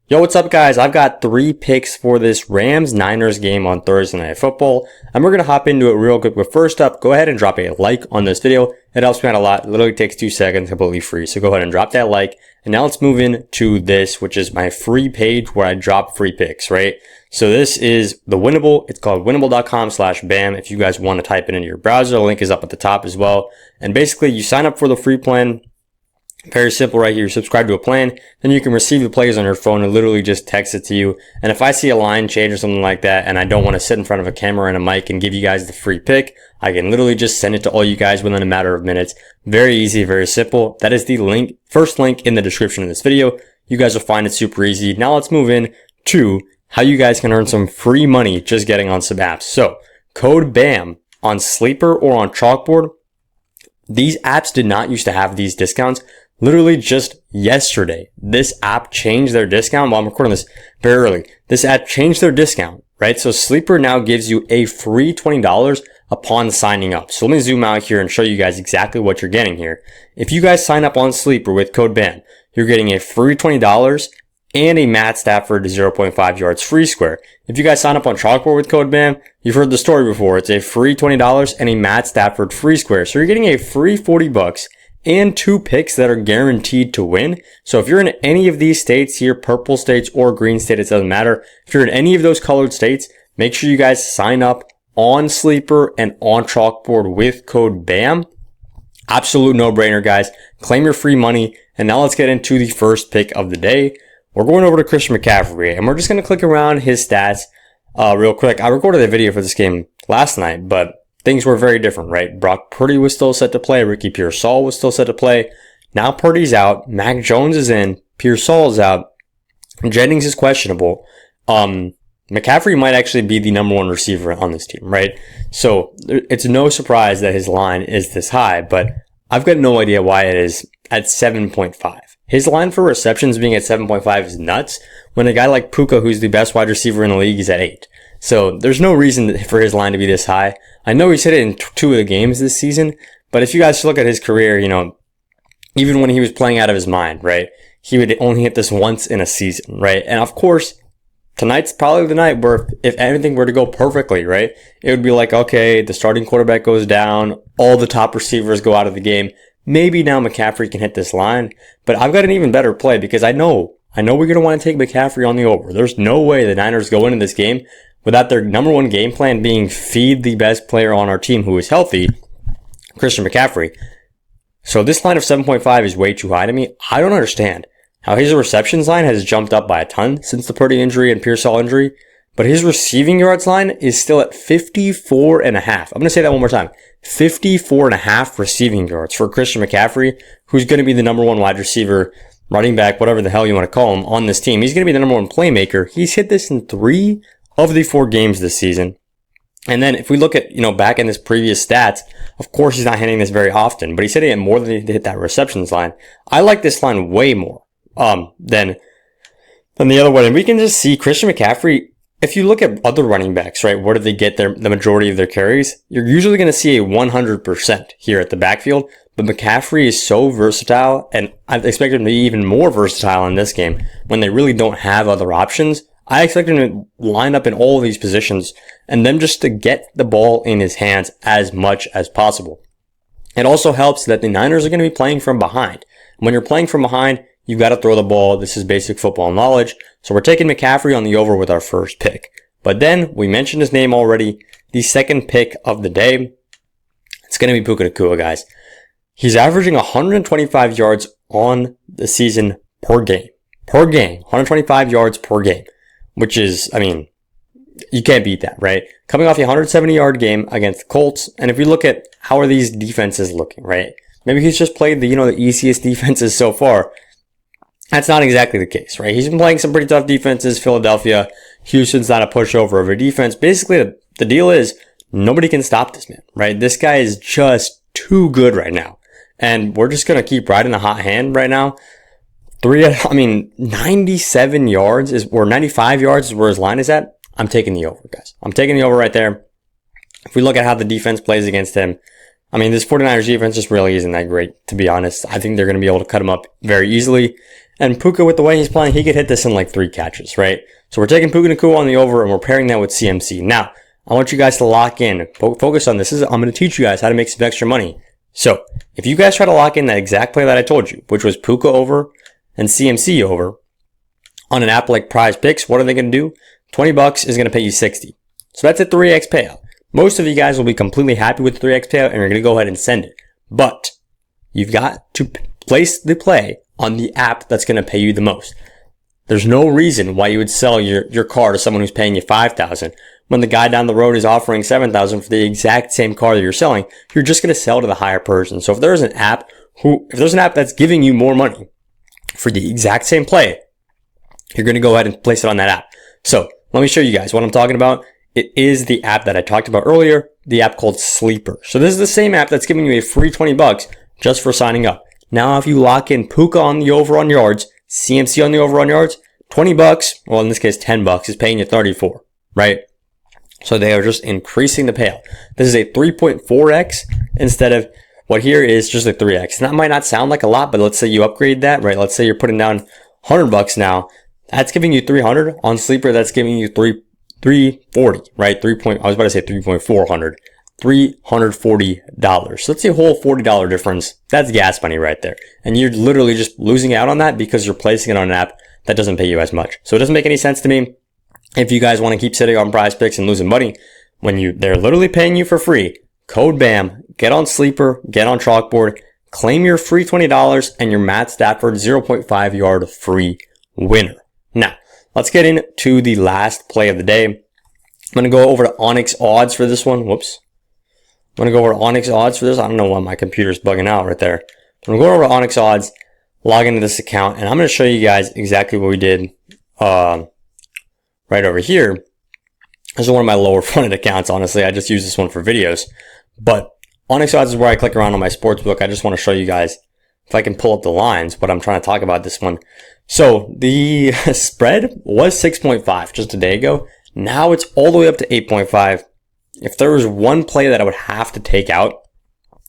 Yo, what's up guys? I've got 3 picks for this Rams-Niners game on Thursday Night Football, and we're going to hop into it real quick. But first up, go ahead and drop a like on this video. It helps me out a lot. It literally takes 2 seconds, completely free. So go ahead and drop that like. And now let's move into this, which is my free page where I drop free picks, right? So this is the Winnable. It's called winnable.com/bam. If you guys want to type it into your browser, the link is up at the top as well. And basically you sign up for the free plan. Very simple right here. Subscribe to a plan. Then you can receive the plays on your phone and literally just text it to you. And if I see a line change or something like that and I don't want to sit in front of a camera and a mic and give you guys the free pick, I can literally just send it to all you guys within a matter of minutes. Very easy, very simple. That is the link, first link in the description of this video. You guys will find it super easy. Now let's move in to how you guys can earn some free money just getting on some apps. So code BAM on Sleeper or on Chalkboard. These apps did not used to have these discounts. Literally just yesterday, this app changed their discount. While I'm recording this very early, this app changed their discount, right? So Sleeper now gives you a free $20 upon signing up. So let me zoom out here and show you guys exactly what you're getting here. If you guys sign up on Sleeper with code BAM, you're getting a free $20 and a Matt Stafford 0.5 yards free square. If you guys sign up on Chalkboard with code BAM, you've heard the story before. It's a free $20 and a Matt Stafford free square. So you're getting a free $40 and 2 picks that are guaranteed to win. So if you're in any of these states here, purple states or green state, it doesn't matter. If you're in any of those colored states, make sure you guys sign up on Sleeper and on Chalkboard with code BAM. Absolute no-brainer, guys. Claim your free money. And now let's get into the first pick of the day. We're going over to Christian McCaffrey, and we're just going to click around his stats real quick. I recorded a video for this game last night, but things were very different, right? Brock Purdy was still set to play. Ricky Pearsall was still set to play. Now Purdy's out. Mac Jones is in. Pearsall is out. Jennings is questionable. McCaffrey might actually be the number 1 receiver on this team, right? So it's no surprise that his line is this high, but I've got no idea why it is at 7.5. His line for receptions being at 7.5 is nuts when a guy like Puka, who's the best wide receiver in the league, is at 8. So there's no reason for his line to be this high. I know he's hit it in 2 of the games this season, but if you guys look at his career, you know, even when he was playing out of his mind, right, he would only hit this once in a season, right? And of course, tonight's probably the night where if everything were to go perfectly, right, it would be like, okay, the starting quarterback goes down, all the top receivers go out of the game. Maybe now McCaffrey can hit this line, but I've got an even better play because I know we're going to want to take McCaffrey on the over. There's no way the Niners go into this game without their number 1 game plan being feed the best player on our team who is healthy, Christian McCaffrey. So this line of 7.5 is way too high to me. I don't understand how his receptions line has jumped up by a ton since the Purdy injury and Pearsall injury, but his receiving yards line is still at 54.5. I'm going to say that one more time. 54.5 receiving yards for Christian McCaffrey, who's going to be the number 1 wide receiver, running back, whatever the hell you want to call him on this team. He's going to be the number 1 playmaker. He's hit this in 3 of the 4 games this season. And then if we look at, back in his previous stats, of course he's not hitting this very often, but he's hitting it more than he hit that receptions line. I like this line way more, than the other one. And we can just see Christian McCaffrey. If you look at other running backs, right, where do they get the majority of their carries? You're usually going to see a 100% here at the backfield, but McCaffrey is so versatile, and I expect him to be even more versatile in this game when they really don't have other options. I expect him to line up in all of these positions and then just to get the ball in his hands as much as possible. It also helps that the Niners are going to be playing from behind. When you're playing from behind, you've got to throw the ball. This is basic football knowledge. So we're taking McCaffrey on the over with our first pick. But then, we mentioned his name already, the second pick of the day, it's going to be Puka Nacua, guys. He's averaging 125 yards on the season per game. 125 yards per game. Which is, you can't beat that, right? Coming off a 170-yard game against the Colts. And if we look at how are these defenses looking, right? Maybe he's just played the easiest defenses so far. That's not exactly the case, right? He's been playing some pretty tough defenses. Philadelphia, Houston's not a pushover of a defense. Basically, the deal is nobody can stop this man, right? This guy is just too good right now. And we're just going to keep riding the hot hand right now. 97 yards or 95 yards is where his line is at. I'm taking the over, guys. I'm taking the over right there. If we look at how the defense plays against him, this 49ers defense just really isn't that great, to be honest. I think they're going to be able to cut him up very easily. And Puka, with the way he's playing, he could hit this in like 3 catches, right? So we're taking Puka Nacua on the over and we're pairing that with CMC. Now, I want you guys to lock in, focus on this. I'm going to teach you guys how to make some extra money. So if you guys try to lock in that exact play that I told you, which was Puka over and CMC over on an app like PrizePicks, what are they going to do? $20 is going to pay you 60. So that's a 3x payout. Most of you guys will be completely happy with the 3x payout and you're going to go ahead and send it. But you've got to place the play on the app that's going to pay you the most. There's no reason why you would sell your car to someone who's paying you $5,000 when the guy down the road is offering $7,000 for the exact same car that you're selling. You're just going to sell to the higher person. So if there's an app that's giving you more money for the exact same play, you're going to go ahead and place it on that app. So let me show you guys what I'm talking about. It is the app that I talked about earlier, the app called Sleeper. So this is the same app that's giving you a free $20 just for signing up. Now, if you lock in Puka on the over on yards, CMC on the over on yards, $20, well, in this case, $10 is paying you 34, right? So they are just increasing the payout. This is a 3.4x instead of what here is just a 3x. And that might not sound like a lot, but let's say you upgrade that, right? Let's say you're putting down $100 now. That's giving you 300 on Sleeper. That's giving you 340, right? I was about to say 3.400. $340. So that's a whole $40 difference. That's gas money right there. And you're literally just losing out on that because you're placing it on an app that doesn't pay you as much. So it doesn't make any sense to me. If you guys want to keep sitting on PrizePicks and losing money, when they're literally paying you for free, code BAM, get on Sleeper, get on Chalkboard, claim your free $20 and your Matt Stafford 0.5 yard free winner. Now, let's get into the last play of the day. I'm going to go over to Onyx odds for this one. Whoops. I'm going to go over to Onyx odds for this. I don't know why my computer's bugging out right there. I'm going to go over to Onyx odds, log into this account, and I'm going to show you guys exactly what we did right over here. This is one of my lower fronted accounts, honestly. I just use this one for videos. But Onyx odds is where I click around on my sportsbook. I just want to show you guys, if I can pull up the lines, what I'm trying to talk about this one. So the spread was 6.5 just a day ago. Now it's all the way up to 8.5. If there was one play that I would have to take out,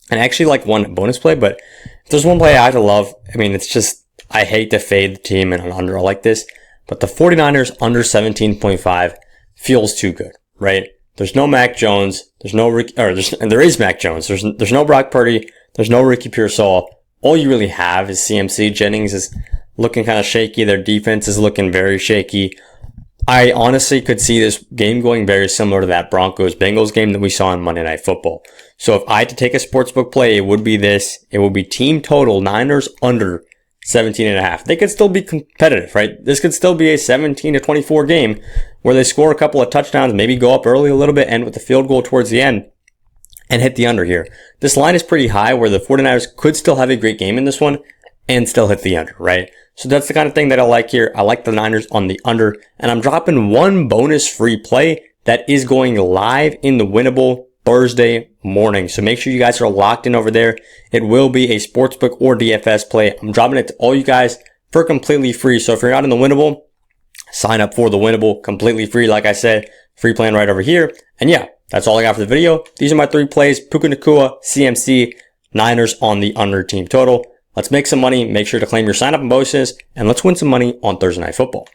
and I actually like one bonus play, but if there's one play I have to love, I mean, it's just, I hate to fade the team in an under like this, but the 49ers under 17.5 feels too good, right? There's no Mac Jones, there is Mac Jones, there's no Brock Purdy, there's no Ricky Pearsall. All you really have is CMC. Jennings is looking kind of shaky. Their defense is looking very shaky. I honestly could see this game going very similar to that Broncos-Bengals game that we saw on Monday Night Football. So if I had to take a sportsbook play, it would be this. It would be team total, Niners under 17.5. They could still be competitive, right? This could still be a 17-24 game where they score a couple of touchdowns, maybe go up early a little bit, end with a field goal towards the end, and hit the under here. This line is pretty high where the 49ers could still have a great game in this one and still hit the under, right? So that's the kind of thing that I like here. I like the Niners on the under, and I'm dropping one bonus free play that is going live in the Winnable Thursday morning. So make sure you guys are locked in over there. It will be a sportsbook or DFS play. I'm dropping it to all you guys for completely free. So if you're not in the Winnable, sign up for the Winnable completely free. Like I said, free plan right over here. And yeah, that's all I got for the video. These are my 3 plays: Puka Nacua, CMC, Niners on the under team total. Let's make some money. Make sure to claim your sign-up bonuses, and let's win some money on Thursday Night Football.